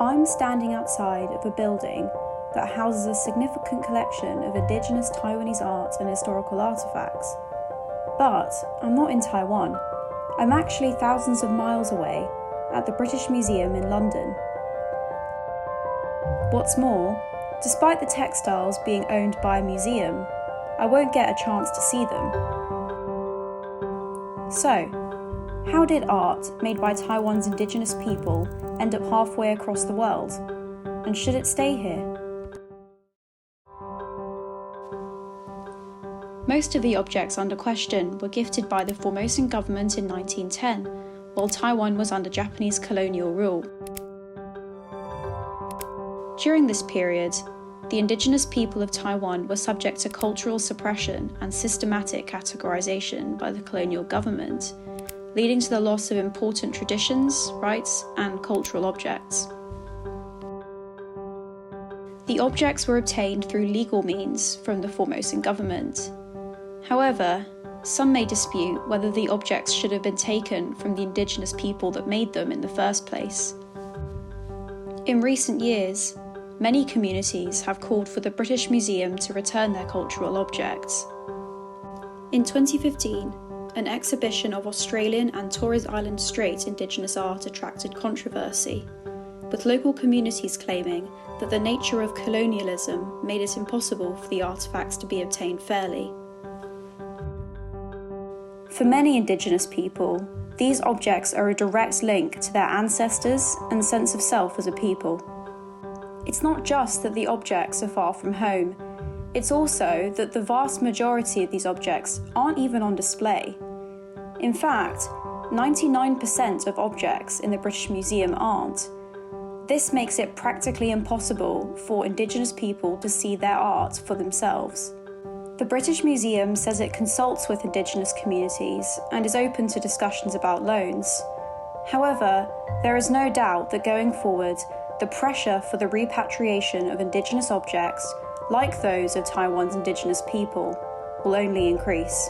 I'm standing outside of a building that houses a significant collection of Indigenous Taiwanese art and historical artefacts. But I'm not in Taiwan. I'm actually thousands of miles away at the British Museum in London. What's more, despite the textiles being owned by a museum, I won't get a chance to see them. So, how did art made by Taiwan's Indigenous people end up halfway across the world? And should it stay here? Most of the objects under question were gifted by the Formosan government in 1910, while Taiwan was under Japanese colonial rule. During this period, the Indigenous people of Taiwan were subject to cultural suppression and systematic categorization by the colonial government, leading to the loss of important traditions, rights, and cultural objects. The objects were obtained through legal means from the Formosan government. However, some may dispute whether the objects should have been taken from the Indigenous people that made them in the first place. In recent years, many communities have called for the British Museum to return their cultural objects. In 2015, an exhibition of Australian and Torres Island Strait Indigenous art attracted controversy, with local communities claiming that the nature of colonialism made it impossible for the artefacts to be obtained fairly. For many Indigenous people, these objects are a direct link to their ancestors and sense of self as a people. It's not just that the objects are far from home, it's also that the vast majority of these objects aren't even on display. In fact, 99% of objects in the British Museum aren't. This makes it practically impossible for Indigenous people to see their art for themselves. The British Museum says it consults with Indigenous communities and is open to discussions about loans. However, there is no doubt that going forward, the pressure for the repatriation of Indigenous objects, like those of Taiwan's Indigenous people, will only increase.